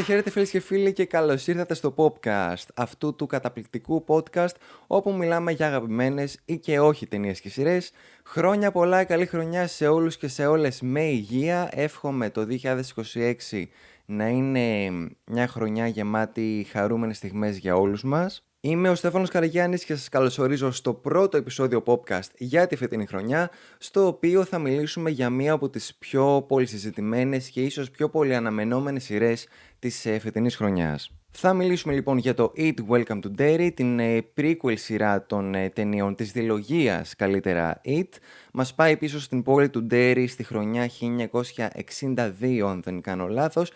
Χαίρετε φίλες και φίλοι και καλώς ήρθατε στο podcast, αυτού του καταπληκτικού podcast όπου μιλάμε για αγαπημένες ή και όχι ταινίες και σειρές. Χρόνια πολλά, καλή χρονιά σε όλους και σε όλες με υγεία. Εύχομαι το 2026 να είναι μια χρονιά γεμάτη χαρούμενες στιγμές για όλους μας. Είμαι ο Στέφανος Καραγιάννης και σας καλωσορίζω στο πρώτο επεισόδιο podcast για τη φετινή χρονιά, στο οποίο θα μιλήσουμε για μία από τις πιο πολυσυζητημένες και ίσως πιο πολύ αναμενόμενες σειρές της φετινής χρονιάς. Θα μιλήσουμε λοιπόν για το It Welcome to Derry, την prequel σειρά των ταινιών της διλογίας καλύτερα It. Μας πάει πίσω στην πόλη του Derry στη χρονιά 1962, αν δεν κάνω λάθος,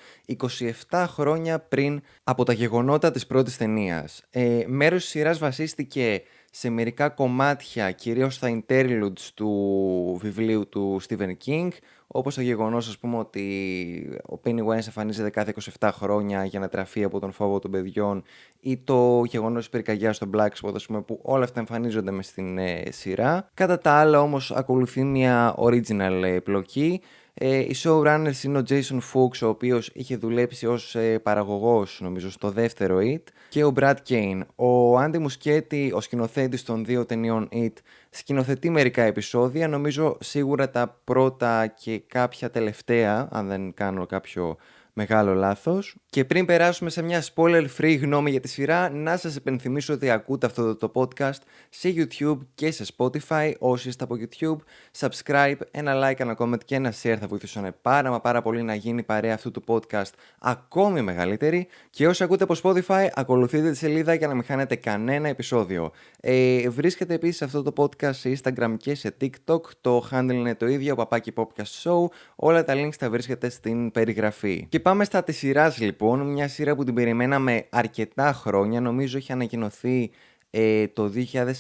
27 χρόνια πριν από τα γεγονότα της πρώτης ταινίας. Μέρος της σειράς βασίστηκε σε μερικά κομμάτια, κυρίως στα interludes του βιβλίου του Stephen King, όπως το γεγονός, ας πούμε, ότι ο Pennywise εμφανίζεται κάθε 27 χρόνια για να τραφεί από τον φόβο των παιδιών, ή το γεγονός της πυρκαγιάς στο Blackspot, ας πούμε, που όλα αυτά εμφανίζονται μες στην σειρά. Κατά τα άλλα όμως ακολουθεί μια original πλοκή. Οι showrunners είναι ο Jason Fuchs, ο οποίος είχε δουλέψει ως παραγωγός, νομίζω, στο δεύτερο It, και ο Brad Kane. Ο Andy Muschietti, ο σκηνοθέτης των δύο ταινιών It, σκηνοθετεί μερικά επεισόδια, νομίζω σίγουρα τα πρώτα και κάποια τελευταία, αν δεν κάνω κάποιο μεγάλο λάθος. Και πριν περάσουμε σε μια spoiler-free γνώμη για τη σειρά, να σας υπενθυμίσω ότι ακούτε αυτό το podcast σε YouTube και σε Spotify. Όσοι είστε από YouTube, subscribe, ένα like, ένα comment και ένα share θα βοηθήσουν πάρα πολύ να γίνει η παρέα αυτού του podcast ακόμη μεγαλύτερη. Και όσοι ακούτε από Spotify, ακολουθείτε τη σελίδα για να μην χάνετε κανένα επεισόδιο. Βρίσκεται επίσης αυτό το podcast σε Instagram και σε TikTok. Το handle είναι το ίδιο, Παπάκι Podcast Show. Όλα τα links τα βρίσκεται στην περιγραφή. Και πάμε στα της σειράς λοιπόν. Μια σειρά που την περιμέναμε αρκετά χρόνια. Νομίζω είχε ανακοινωθεί το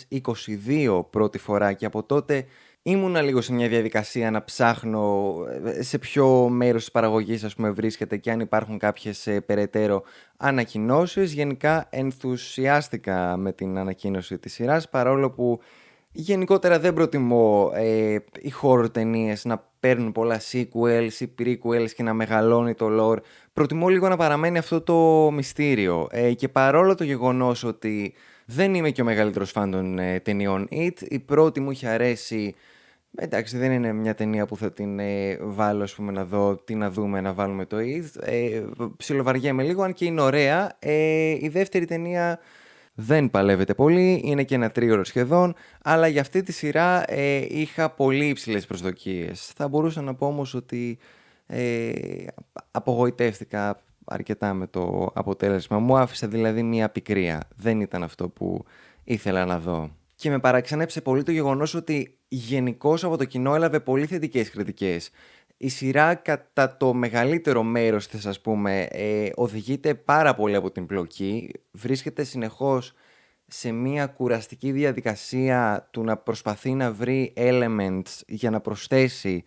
2022 πρώτη φορά και από τότε ήμουνα λίγο σε μια διαδικασία να ψάχνω σε ποιο μέρος της παραγωγής, ας πούμε, βρίσκεται και αν υπάρχουν κάποιες περαιτέρω ανακοινώσεις. Γενικά ενθουσιάστηκα με την ανακοίνωση της σειράς, παρόλο που γενικότερα δεν προτιμώ οι horror ταινίες να παίρνουν πολλά sequels ή prequels και να μεγαλώνει το lore. Προτιμώ λίγο να παραμένει αυτό το μυστήριο. Και παρόλο το γεγονός ότι δεν είμαι και ο μεγαλύτερος φαν των ταινιών It, η πρώτη μου είχε αρέσει. Εντάξει, δεν είναι μια ταινία που θα την βάλω, ας πούμε, να δω τι να δούμε, να βάλουμε το It. Ψιλοβαριέμαι λίγο, αν και είναι ωραία. Η δεύτερη ταινία δεν παλεύεται πολύ, είναι και ένα τρίωρο σχεδόν, αλλά για αυτή τη σειρά είχα πολύ υψηλές προσδοκίες. Θα μπορούσα να πω όμως ότι απογοητεύτηκα αρκετά με το αποτέλεσμα. Μου άφησε δηλαδή μια πικρία. Δεν ήταν αυτό που ήθελα να δω. Και με παραξένεψε πολύ το γεγονός ότι γενικώς από το κοινό έλαβε πολύ θετικές κριτικές. Η σειρά κατά το μεγαλύτερο μέρος της, ας πούμε, οδηγείται πάρα πολύ από την πλοκή. Βρίσκεται συνεχώς σε μια κουραστική διαδικασία του να προσπαθεί να βρει elements για να προσθέσει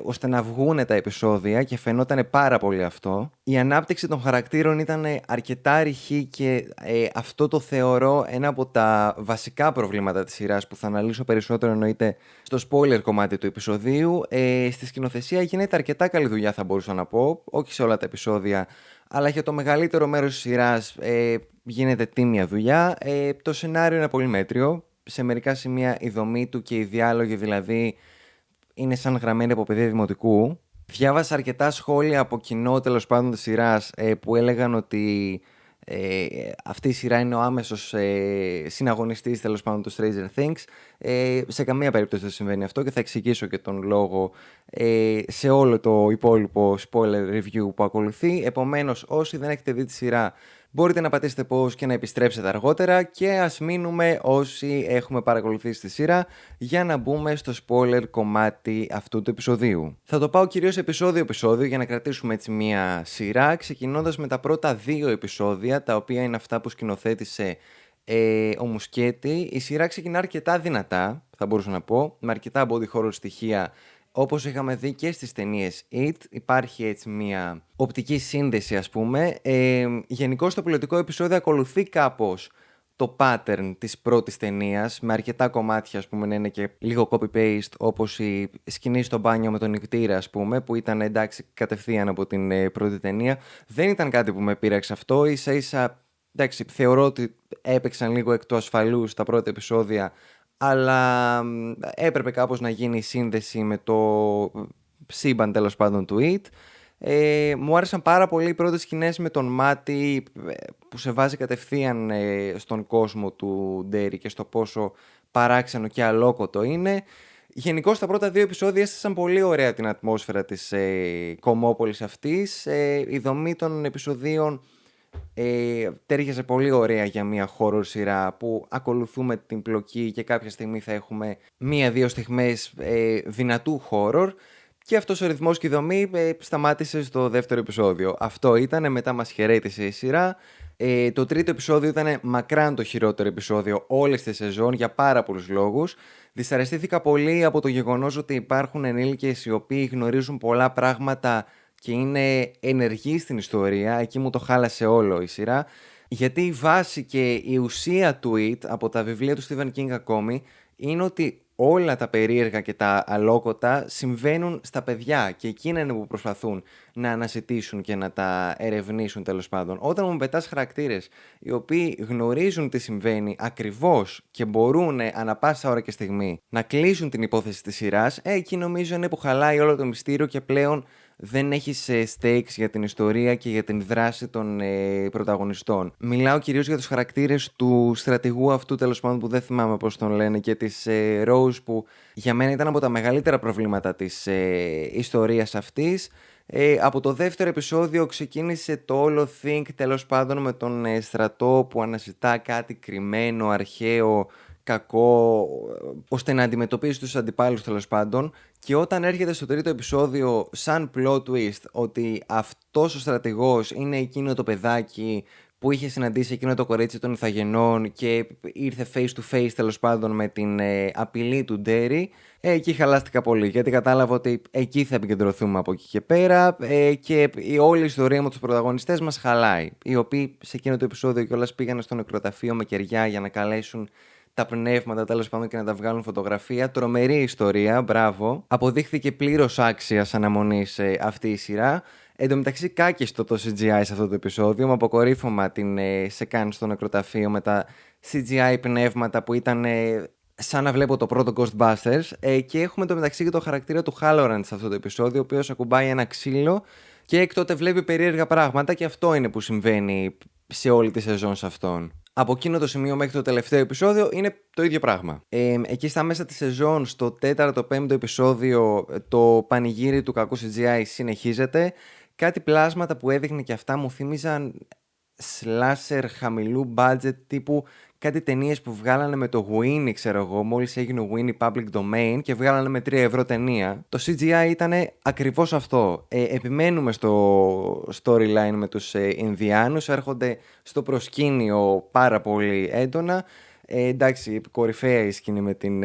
ώστε να βγούνε τα επεισόδια και φαινόταν πάρα πολύ αυτό. Η ανάπτυξη των χαρακτήρων ήταν αρκετά ρηχή και αυτό το θεωρώ ένα από τα βασικά προβλήματα της σειράς που θα αναλύσω περισσότερο, εννοείται, στο spoiler κομμάτι του επεισοδίου. Στη σκηνοθεσία γίνεται αρκετά καλή δουλειά, θα μπορούσα να πω, όχι σε όλα τα επεισόδια, αλλά για το μεγαλύτερο μέρος της σειράς γίνεται τίμια δουλειά. Το σενάριο είναι πολύ μέτριο. Σε μερικά σημεία η δομή του και οι διάλογοι δηλαδή είναι σαν γραμμένη από παιδεία δημοτικού. Διάβασα αρκετά σχόλια από κοινό, τέλος πάντων, της σειράς που έλεγαν ότι αυτή η σειρά είναι ο άμεσος συναγωνιστής, τέλος πάντων, του Stranger Things. Σε καμία περίπτωση δεν συμβαίνει αυτό και θα εξηγήσω και τον λόγο σε όλο το υπόλοιπο spoiler review που ακολουθεί. Επομένως, όσοι δεν έχετε δει τη σειρά, μπορείτε να πατήσετε pause και να επιστρέψετε αργότερα και ας μείνουμε όσοι έχουμε παρακολουθήσει τη σειρά για να μπούμε στο spoiler κομμάτι αυτού του επεισοδίου. Θα το πάω κυρίως επεισόδιο-επεισόδιο για να κρατήσουμε έτσι μια σειρά, ξεκινώντας με τα πρώτα δύο επεισόδια, τα οποία είναι αυτά που σκηνοθέτησε ο Muschietti. Η σειρά ξεκινά αρκετά δυνατά, θα μπορούσα να πω, με αρκετά body horror στοιχεία. Όπως είχαμε δει και στις ταινίες It, υπάρχει έτσι μια οπτική σύνδεση, ας πούμε. Γενικώς το πιλωτικό επεισόδιο ακολουθεί κάπως το pattern της πρώτης ταινίας, με αρκετά κομμάτια, ας πούμε, να είναι και λίγο copy-paste, όπως η σκηνή στο μπάνιο με τον νηκτήρα, ας πούμε, που ήταν εντάξει κατευθείαν από την πρώτη ταινία. Δεν ήταν κάτι που με πείραξε αυτό, ίσα-ίσα, εντάξει, θεωρώ ότι έπαιξαν λίγο εκ του ασφαλούς τα πρώτα επεισόδια, αλλά έπρεπε κάπως να γίνει η σύνδεση με το σύμπαν, τέλος πάντων, του It. Μου άρεσαν πάρα πολύ οι πρώτες σκηνές με τον Μάτι που σε βάζει κατευθείαν στον κόσμο του Ντέρι και στο πόσο παράξενο και αλόκοτο είναι. Γενικώς τα πρώτα 2 επεισόδια έστησαν πολύ ωραία την ατμόσφαιρα της κομμόπολης αυτής. Η δομή των επεισοδίων τέριαζε πολύ ωραία για μια horror σειρά που ακολουθούμε την πλοκή και κάποια στιγμή θα έχουμε 1-2 στιγμές δυνατού horror. Και αυτός ο ρυθμός και η δομή σταμάτησε στο δεύτερο επεισόδιο. Αυτό ήτανε, μετά μας χαιρέτησε η σειρά. Το τρίτο επεισόδιο ήταν μακράν το χειρότερο επεισόδιο όλες τις σεζόν για πάρα πολλούς λόγους. Δυσαρεστήθηκα πολύ από το γεγονός ότι υπάρχουν ενήλικες οι οποίοι γνωρίζουν πολλά πράγματα και είναι ενεργοί στην ιστορία. Εκεί μου το χάλασε όλο η σειρά. Γιατί η βάση και η ουσία του It από τα βιβλία του Stephen King ακόμη είναι ότι όλα τα περίεργα και τα αλόκοτα συμβαίνουν στα παιδιά και εκείνα είναι που προσπαθούν να αναζητήσουν και να τα ερευνήσουν, τέλος πάντων. Όταν μου πετάς χαρακτήρες οι οποίοι γνωρίζουν τι συμβαίνει ακριβώς και μπορούν ανα πάσα ώρα και στιγμή να κλείσουν την υπόθεση της σειράς, εκεί νομίζω είναι που χαλάει όλο το μυστήριο και πλέον δεν έχεις stakes για την ιστορία και για την δράση των πρωταγωνιστών. Μιλάω κυρίως για τους χαρακτήρες του στρατηγού αυτού, τέλος πάντων, που δεν θυμάμαι πώς τον λένε, και της Rose, που για μένα ήταν από τα μεγαλύτερα προβλήματα της ιστορίας αυτής. Από το δεύτερο επεισόδιο ξεκίνησε το όλο think, τέλος πάντων, με τον στρατό που αναζητά κάτι κρυμμένο, αρχαίο, κακό, ώστε να αντιμετωπίσει τους αντιπάλους, τέλος πάντων. Και όταν έρχεται στο τρίτο επεισόδιο σαν plot twist ότι αυτός ο στρατηγός είναι εκείνο το παιδάκι που είχε συναντήσει εκείνο το κορίτσι των Ιθαγενών και ήρθε face to face, τέλος πάντων, με την απειλή του Ντέρι, εκεί χαλάστηκα πολύ, γιατί κατάλαβα ότι εκεί θα επικεντρωθούμε από εκεί και πέρα, και η όλη ιστορία με τους πρωταγωνιστές μας χαλάει, οι οποίοι σε εκείνο το επεισόδιο κιόλας πήγαν στο νεκροταφείο με κεριά για να καλέσουν τα πνεύματα, τέλος πάντων, και να τα βγάλουν φωτογραφία. Τρομερή ιστορία, μπράβο. Αποδείχθηκε πλήρως άξιας αναμονής αυτή η σειρά. Εν τω μεταξύ, κάκιστο το CGI σε αυτό το επεισόδιο. Με αποκορύφωμα την σεκάν στο νεκροταφείο με τα CGI πνεύματα που ήταν σαν να βλέπω το πρώτο Ghostbusters. Και έχουμε το μεταξύ και το χαρακτήρα του Halloran σε αυτό το επεισόδιο, ο οποίος ακουμπάει ένα ξύλο και εκ τότε βλέπει περίεργα πράγματα, και αυτό είναι που συμβαίνει σε όλη τη σεζόν σε αυτόν. Από εκείνο το σημείο μέχρι το τελευταίο επεισόδιο είναι το ίδιο πράγμα. Εκεί στα μέσα της σεζόν, στο 4ο-5ο επεισόδιο, το πανηγύρι του κακού CGI συνεχίζεται. Κάτι πλάσματα που έδειχνε και αυτά μου θύμιζαν slasher χαμηλού budget, τύπου κάτι ταινίες που βγάλανε με το Winnie, ξέρω εγώ, μόλις έγινε ο Winnie Public Domain και βγάλανε με 3 ευρώ ταινία. Το CGI ήταν ακριβώς αυτό. Επιμένουμε στο storyline με τους Ινδιάνους, έρχονται στο προσκήνιο πάρα πολύ έντονα. Εντάξει, κορυφαία η σκηνή με την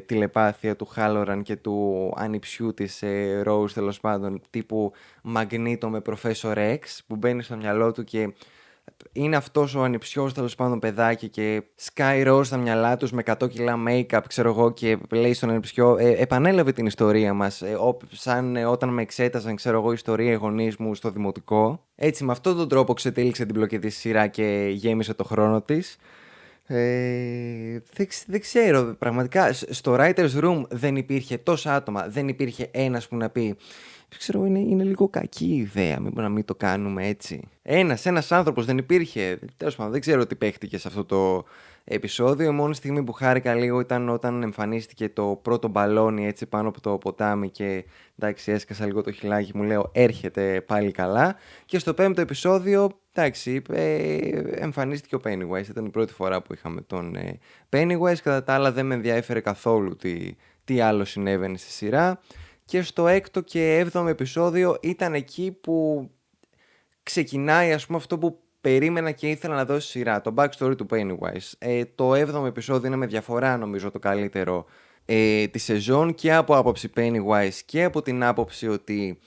τηλεπάθεια του Halloran και του ανιψιού της Rose, τέλος πάντων, τύπου Μαγνήτο με Professor X, που μπαίνει στο μυαλό του και είναι αυτός ο ανιψιός, τέλος πάντων, παιδάκι, και Sky Rose στα μυαλά τους με 100 κιλά make-up, ξέρω εγώ, και λέει στον ανιψιό, επανέλαβε την ιστορία μας, σαν όταν με εξέταζαν, ξέρω εγώ, ιστορία οι γονείς μου στο δημοτικό. Έτσι, με αυτόν τον τρόπο ξετύλιξε την πλοκή της σειρά και γέμισε το χρόνο της. Δεν ξέρω, πραγματικά στο writer's room δεν υπήρχε τόσα άτομα, δεν υπήρχε ένας που να πει, ξέρω, είναι λίγο κακή ιδέα, να μην το κάνουμε έτσι. Ένας άνθρωπος δεν υπήρχε. Τέλος πάντων, δεν ξέρω τι παίχτηκε σε αυτό το επεισόδιο. Η μόνη στιγμή που χάρηκα λίγο ήταν όταν εμφανίστηκε το πρώτο μπαλόνι έτσι πάνω από το ποτάμι και εντάξει, έσκασα λίγο το χιλάκι μου, λέω έρχεται πάλι καλά. Και στο 5ο επεισόδιο, εντάξει, εμφανίστηκε ο Pennywise. Ήταν η πρώτη φορά που είχαμε τον Pennywise. Κατά τα άλλα δεν με ενδιαφέρε καθόλου τι άλλο συνέβαινε στη σειρά. Και στο 6ο και 7ο επεισόδιο ήταν εκεί που ξεκινάει, ας πούμε, αυτό που περίμενα και ήθελα να δώσει σειρά, το backstory του Pennywise. Το 7ο επεισόδιο είναι με διαφορά, νομίζω, το καλύτερο τη σεζόν, και από άποψη Pennywise και από την άποψη ότι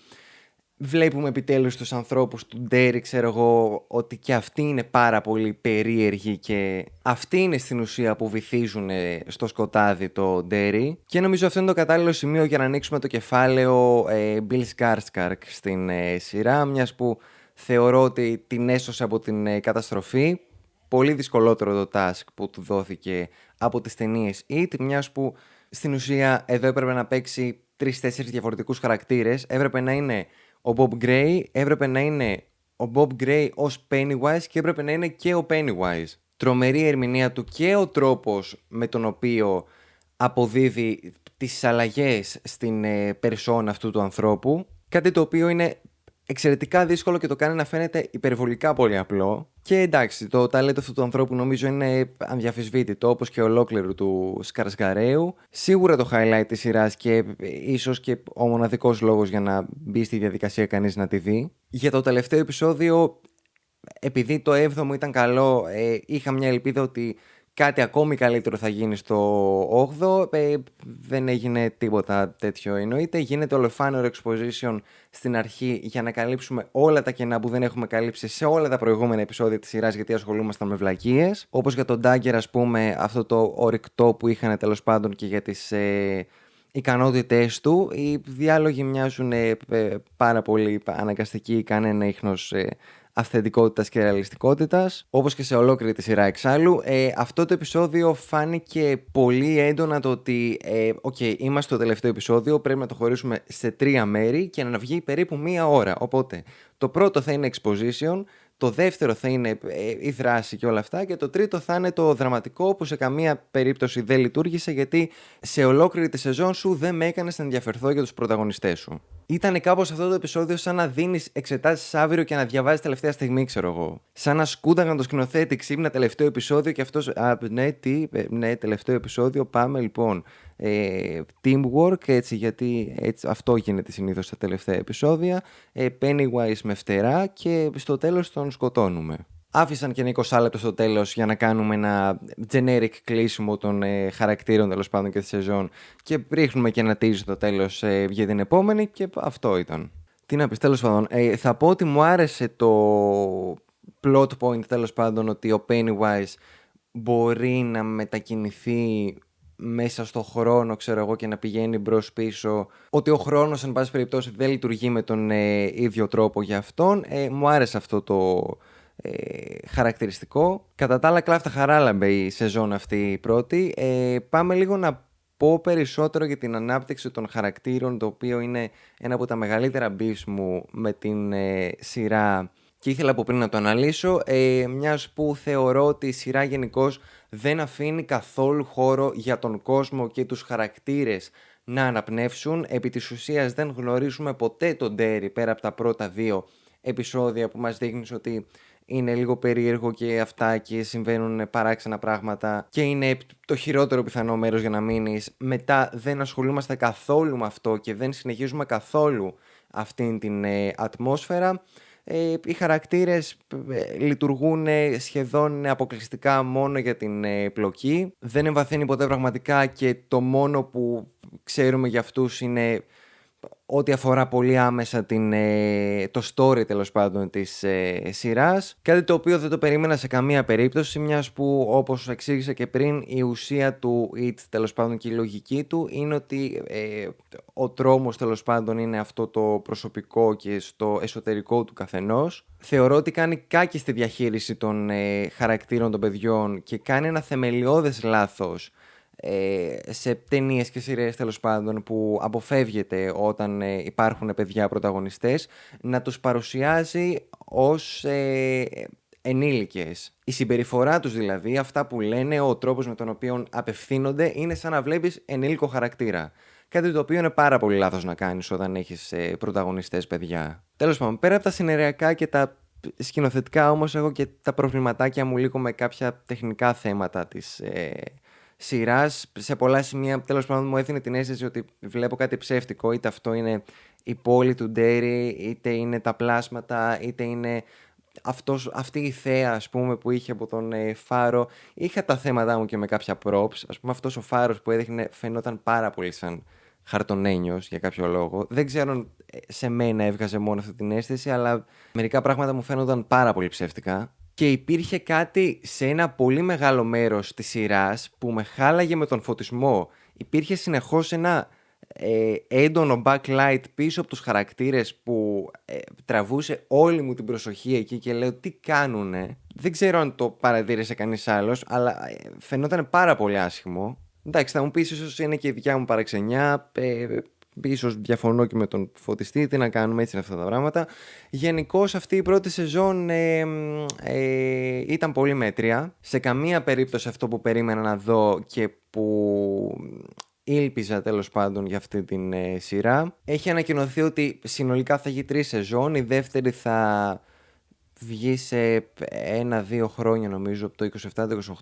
Βλέπουμε επιτέλους τους ανθρώπους του Ντέρι, ξέρω εγώ, ότι και αυτοί είναι πάρα πολύ περίεργοι και αυτοί είναι στην ουσία που βυθίζουν στο σκοτάδι το Ντέρι. Και νομίζω αυτό είναι το κατάλληλο σημείο για να ανοίξουμε το κεφάλαιο Bill Skarsgård στην σειρά, μιας που θεωρώ ότι την έσωσε από την καταστροφή. Πολύ δυσκολότερο το task που του δόθηκε από τις ταινίες It, μιας που στην ουσία εδώ έπρεπε να παίξει 3-4 διαφορετικούς χαρακτήρες. Έπρεπε να είναι ο Bob Gray, έπρεπε να είναι ο Bob Gray ως Pennywise και έπρεπε να είναι και ο Pennywise. Τρομερή ερμηνεία του και ο τρόπος με τον οποίο αποδίδει τις αλλαγές στην περσόνα αυτού του ανθρώπου. Κάτι το οποίο είναι εξαιρετικά δύσκολο και το κάνει να φαίνεται υπερβολικά πολύ απλό. Και εντάξει, το ταλέντο αυτού του ανθρώπου νομίζω είναι αδιαφυσβήτητο, όπως και ολόκληρου του Σκαρσγαρέου. Σίγουρα το highlight της σειράς και ίσως και ο μοναδικός λόγος για να μπει στη διαδικασία κανείς να τη δει. Για το τελευταίο επεισόδιο, επειδή το 7ο ήταν καλό, είχα μια ελπίδα ότι κάτι ακόμη καλύτερο θα γίνει στο 8ο. Δεν έγινε τίποτα τέτοιο εννοείται. Γίνεται ολοφάνερο exposition στην αρχή για να καλύψουμε όλα τα κενά που δεν έχουμε καλύψει σε όλα τα προηγούμενα επεισόδια της σειράς, γιατί ασχολούμασταν με βλακίες. Όπως για τον Dagger, ας πούμε, αυτό το ορυκτό που είχαν τέλος πάντων και για τις ικανότητες του. Οι διάλογοι μοιάζουν πάρα πολύ αναγκαστικοί, κανένα ίχνος αυθεντικότητας και ρεαλιστικότητας, όπως και σε ολόκληρη τη σειρά εξάλλου. Αυτό το επεισόδιο φάνηκε πολύ έντονα το ότι είμαστε στο τελευταίο επεισόδιο, πρέπει να το χωρίσουμε σε 3 μέρη και να βγει περίπου 1 ώρα. Οπότε το πρώτο θα είναι exposition, το δεύτερο θα είναι η δράση και όλα αυτά και το τρίτο θα είναι το δραματικό, που σε καμία περίπτωση δεν λειτουργήσε, γιατί σε ολόκληρη τη σεζόν σου δεν με έκανες να ενδιαφερθώ για τους πρωταγωνιστές σου. Ήταν κάπως αυτό το επεισόδιο σαν να δίνεις εξετάσεις αύριο και να διαβάζεις τελευταία στιγμή, ξέρω εγώ. Σαν να σκούνταγαν το σκηνοθέτη ξύπνα τελευταίο επεισόδιο και αυτός. Ναι, τελευταίο επεισόδιο, πάμε λοιπόν. Teamwork, έτσι, γιατί έτσι, αυτό γίνεται συνήθως στα τελευταία επεισόδια. Pennywise με φτερά και στο τέλος τον σκοτώνουμε. Άφησαν και ένα 20 λεπτό στο τέλος για να κάνουμε ένα generic κλείσιμο των χαρακτήρων τέλος πάντων και τη σεζόν και ρίχνουμε και ένα teaser στο τέλος για την επόμενη και αυτό ήταν. Τι να πεις, τέλος πάντων, θα πω ότι μου άρεσε το plot point τέλος πάντων, ότι ο Pennywise μπορεί να μετακινηθεί μέσα στο χρόνο, ξέρω εγώ, και να πηγαίνει μπρος πίσω, ότι ο χρόνος εν πάση περιπτώσει δεν λειτουργεί με τον ίδιο τρόπο για αυτόν. Μου άρεσε αυτό το χαρακτηριστικό. Κατά τα άλλα, κλάφτα χαράλαμπε η σεζόν αυτή η πρώτη. Πάμε λίγο να πω περισσότερο για την ανάπτυξη των χαρακτήρων, το οποίο είναι ένα από τα μεγαλύτερα beefs μου με την σειρά και ήθελα από πριν να το αναλύσω, μιας που θεωρώ ότι η σειρά γενικώς δεν αφήνει καθόλου χώρο για τον κόσμο και τους χαρακτήρες να αναπνεύσουν. Επί της ουσίας δεν γνωρίζουμε ποτέ τον Ντέρι πέρα από τα πρώτα 2 επεισόδια που μας δείχνει ότι είναι λίγο περίεργο και αυτά και συμβαίνουν παράξενα πράγματα και είναι το χειρότερο πιθανό μέρος για να μείνεις. Μετά δεν ασχολούμαστε καθόλου με αυτό και δεν συνεχίζουμε καθόλου αυτήν την ατμόσφαιρα. Οι χαρακτήρες λειτουργούν σχεδόν αποκλειστικά μόνο για την πλοκή. Δεν εμβαθύνει ποτέ πραγματικά και το μόνο που ξέρουμε για αυτούς είναι ό,τι αφορά πολύ άμεσα το story τέλος πάντων της σειράς. Κάτι το οποίο δεν το περίμενα σε καμία περίπτωση, μιας που, όπως εξήγησα και πριν, η ουσία του It τέλος πάντων και η λογική του είναι ότι ο τρόμος τέλος πάντων είναι αυτό το προσωπικό και στο εσωτερικό του καθενός. Θεωρώ ότι κάνει κάκη στη διαχείριση των χαρακτήρων των παιδιών και κάνει ένα θεμελιώδες λάθος σε ταινίες και σειρές τέλος πάντων που αποφεύγεται όταν υπάρχουν παιδιά πρωταγωνιστές, να τους παρουσιάζει ως ενήλικες. Η συμπεριφορά τους δηλαδή, αυτά που λένε, ο τρόπος με τον οποίο απευθύνονται, είναι σαν να βλέπεις ενήλικο χαρακτήρα. Κάτι το οποίο είναι πάρα πολύ λάθος να κάνεις όταν έχεις πρωταγωνιστές παιδιά. Τέλος πάντων, πέρα από τα σενεριακά και τα σκηνοθετικά, όμως έχω και τα προβληματάκια μου λίγο με κάποια τεχνικά θέματα της σειράς. Σε πολλά σημεία τέλος πάντων μου έδινε την αίσθηση ότι βλέπω κάτι ψεύτικο, είτε αυτό είναι η πόλη του Ντέρι, είτε είναι τα πλάσματα, είτε είναι αυτή η θέα, ας πούμε, που είχε από τον φάρο. Είχα τα θέματα μου και με κάποια props, ας πούμε αυτός ο φάρος που έδειχνε φαινόταν πάρα πολύ σαν χαρτονένιος για κάποιο λόγο. Δεν ξέρω αν σε μένα έβγαζε μόνο αυτή την αίσθηση, αλλά μερικά πράγματα μου φαίνονταν πάρα πολύ ψεύτικα. Και υπήρχε κάτι σε ένα πολύ μεγάλο μέρος της σειράς που με χάλαγε με τον φωτισμό. Υπήρχε συνεχώς ένα έντονο backlight πίσω από τους χαρακτήρες που τραβούσε όλη μου την προσοχή εκεί και λέω τι κάνουνε. Δεν ξέρω αν το παρατήρησε κανείς άλλος, αλλά φαινόταν πάρα πολύ άσχημο. Εντάξει, θα μου πεις ίσως είναι και η δικιά μου παραξενιά, ίσως διαφωνώ και με τον φωτιστή, τι να κάνουμε, έτσι είναι αυτά τα πράγματα. Γενικώς αυτή η πρώτη σεζόν ήταν πολύ μέτρια. Σε καμία περίπτωση αυτό που περίμενα να δω και που ήλπιζα τέλος πάντων για αυτή την σειρά. Έχει ανακοινωθεί ότι συνολικά θα έχει 3 σεζόν, η δεύτερη θα βγει σε 1-2 χρόνια νομίζω, από το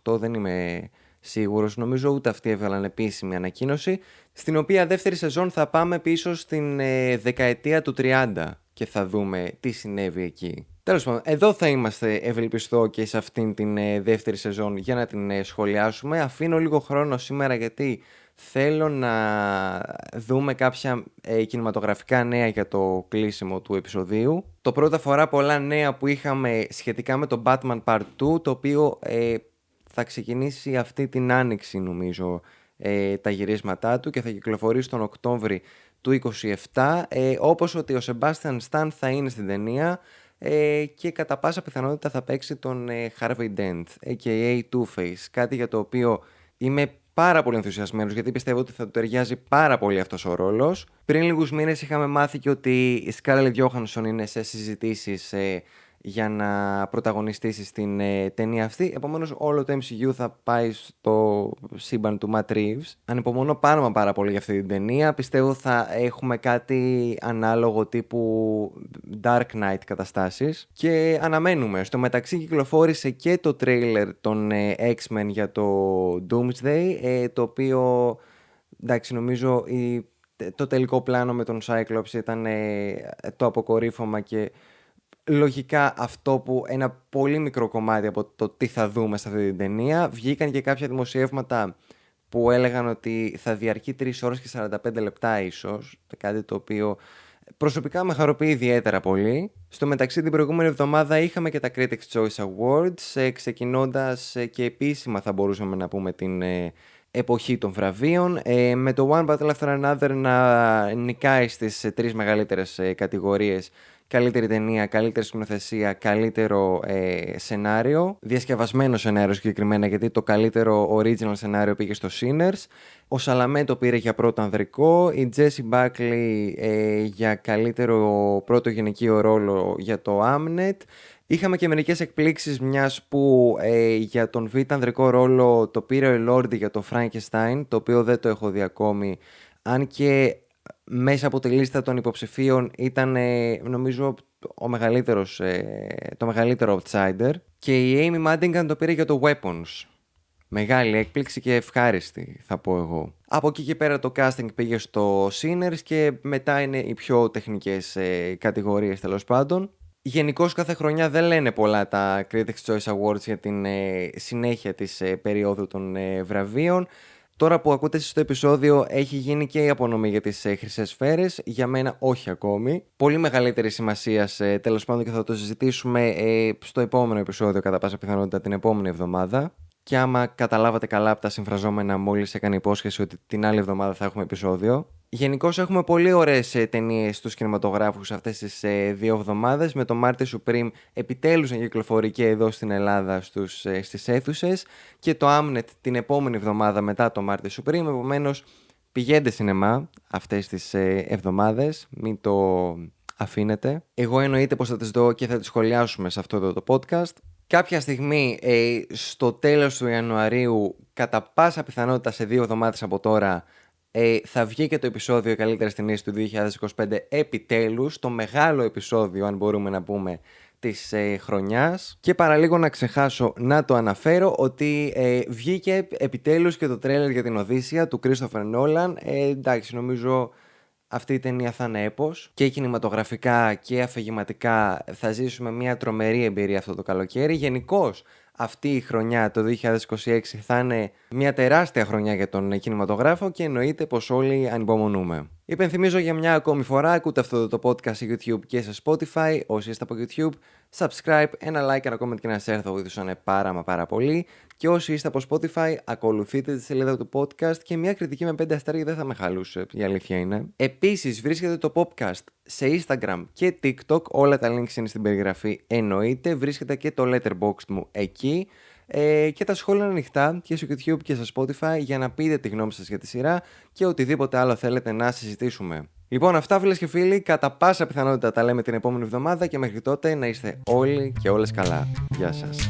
27-28, δεν είμαι σίγουρος, νομίζω ούτε αυτοί έβγαλαν επίσημη ανακοίνωση, στην οποία δεύτερη σεζόν θα πάμε πίσω στην δεκαετία του 30 και θα δούμε τι συνέβη εκεί. Τέλος πάντων, εδώ θα είμαστε, ευελπιστώ, και σε αυτήν την δεύτερη σεζόν για να την σχολιάσουμε. Αφήνω λίγο χρόνο σήμερα γιατί θέλω να δούμε κάποια κινηματογραφικά νέα για το κλείσιμο του επεισοδίου. Το πρώτο αφορά πολλά νέα που είχαμε σχετικά με το Batman Part 2, το οποίο θα ξεκινήσει αυτή την άνοιξη νομίζω τα γυρίσματά του και θα κυκλοφορήσει τον Οκτώβρη του 27, όπως ότι ο Sebastian Stan θα είναι στην ταινία και κατά πάσα πιθανότητα θα παίξει τον Harvey Dent, a.k.a. Two-Face, κάτι για το οποίο είμαι πάρα πολύ ενθουσιασμένος γιατί πιστεύω ότι θα του ταιριάζει πάρα πολύ αυτός ο ρόλος. Πριν λίγους μήνες είχαμε μάθει και ότι η Scarlett Johansson είναι σε συζητήσεις για να πρωταγωνιστήσει στην ταινία αυτή. Επομένως όλο το MCU θα πάει στο σύμπαν του Matt Reeves. Ανυπομονώ πάρα πολύ για αυτή την ταινία. Πιστεύω θα έχουμε κάτι ανάλογο τύπου Dark Knight καταστάσεις. Και αναμένουμε. Στο μεταξύ κυκλοφόρησε και το τρέιλερ των X-Men για το Doomsday, το οποίο, εντάξει, νομίζω το τελικό πλάνο με τον Cyclops ήταν το αποκορύφωμα και λογικά αυτό που ένα πολύ μικρό κομμάτι από το τι θα δούμε σε αυτή την ταινία. Βγήκαν και κάποια δημοσιεύματα που έλεγαν ότι θα διαρκεί 3 ώρες και 45 λεπτά ίσως, κάτι το οποίο προσωπικά με χαροποιεί ιδιαίτερα πολύ. Στο μεταξύ την προηγούμενη εβδομάδα είχαμε και τα Critics' Choice Awards, ξεκινώντας και επίσημα θα μπορούσαμε να πούμε την εποχή των βραβείων, με το One Battle After Another να νικάει στις 3 μεγαλύτερες κατηγορίες: καλύτερη ταινία, καλύτερη σκηνοθεσία, καλύτερο σενάριο. Διασκευασμένο σενάριο συγκεκριμένα, γιατί το καλύτερο original σενάριο πήγε στο Sinners. Ο Σαλαμέ το πήρε για πρώτο ανδρικό. Η Jessie Buckley για καλύτερο πρώτο γυναικείο ρόλο για το Amnet. Είχαμε και μερικές εκπλήξεις, μιας που για τον β' ανδρικό ρόλο το πήρε ο Elordi για το Frankenstein, το οποίο δεν το έχω δει ακόμη, αν και μέσα από τη λίστα των υποψηφίων ήταν νομίζω το μεγαλύτερο outsider. Και η Amy Madigan το πήρε για το Weapons. Μεγάλη έκπληξη και ευχάριστη, θα πω εγώ. Από εκεί και πέρα το casting πήγε στο Sinners και μετά είναι οι πιο τεχνικές κατηγορίες τέλος πάντων. Γενικώς κάθε χρονιά δεν λένε πολλά τα Critics' Choice Awards για την συνέχεια της περίοδου των βραβείων. Τώρα που ακούτε εσείς το επεισόδιο έχει γίνει και η απονομή για τις χρυσές σφαίρες. Για μένα όχι ακόμη. Πολύ μεγαλύτερη σημασία τέλος πάντων και θα το συζητήσουμε στο επόμενο επεισόδιο κατά πάσα πιθανότητα την επόμενη εβδομάδα. Και άμα καταλάβατε καλά από τα συμφραζόμενα, μόλις έκανε υπόσχεση ότι την άλλη εβδομάδα θα έχουμε επεισόδιο. Γενικώς έχουμε πολύ ωραίες ταινίες στους κινηματογράφους αυτές τις 2 εβδομάδες, με το Marty Supreme επιτέλους να κυκλοφορεί και εδώ στην Ελλάδα στις αίθουσες και το Amnet την επόμενη εβδομάδα μετά το Marty Supreme. Επομένως πηγαίνετε σινεμά αυτές τις εβδομάδες, μην το αφήνετε. Εγώ εννοείται πως θα τις δω και θα τις σχολιάσουμε σε αυτό εδώ το podcast. Κάποια στιγμή στο τέλος του Ιανουαρίου, κατά πάσα πιθανότητα σε 2 εβδομάδες από τώρα, θα βγει και το επεισόδιο καλύτερες ταινίες του 2025, επιτέλους, το μεγάλο επεισόδιο, αν μπορούμε να πούμε, της χρονιάς. Και παραλίγο να ξεχάσω να το αναφέρω ότι βγήκε επιτέλους και το τρέλερ για την Οδύσσεια του Christopher Nolan. Εντάξει, νομίζω αυτή η ταινία θα είναι έπος και κινηματογραφικά και αφηγηματικά θα ζήσουμε μια τρομερή εμπειρία αυτό το καλοκαίρι. Γενικώς αυτή η χρονιά, το 2026, θα είναι μια τεράστια χρονιά για τον κινηματογράφο και εννοείται πως όλοι ανυπομονούμε. Υπενθυμίζω για μια ακόμη φορά, ακούτε αυτό το podcast σε YouTube και σε Spotify. Όσοι είστε από YouTube, subscribe, ένα like, ένα comment και ένα share θα βοηθούσαν πάρα πολύ. Και όσοι είστε από Spotify, ακολουθείτε τη σελίδα του podcast και μια κριτική με 5 αστέρια δεν θα με χαλούσε, η αλήθεια είναι. Επίσης, βρίσκεται το podcast σε Instagram και TikTok, όλα τα links είναι στην περιγραφή εννοείται. Βρίσκεται και το Letterboxd μου εκεί. Και τα σχόλια είναι ανοιχτά και στο YouTube και στο Spotify για να πείτε τη γνώμη σας για τη σειρά και οτιδήποτε άλλο θέλετε να συζητήσουμε. Λοιπόν, αυτά φίλες και φίλοι, κατά πάσα πιθανότητα τα λέμε την επόμενη εβδομάδα και μέχρι τότε να είστε όλοι και όλες καλά. Γεια σας.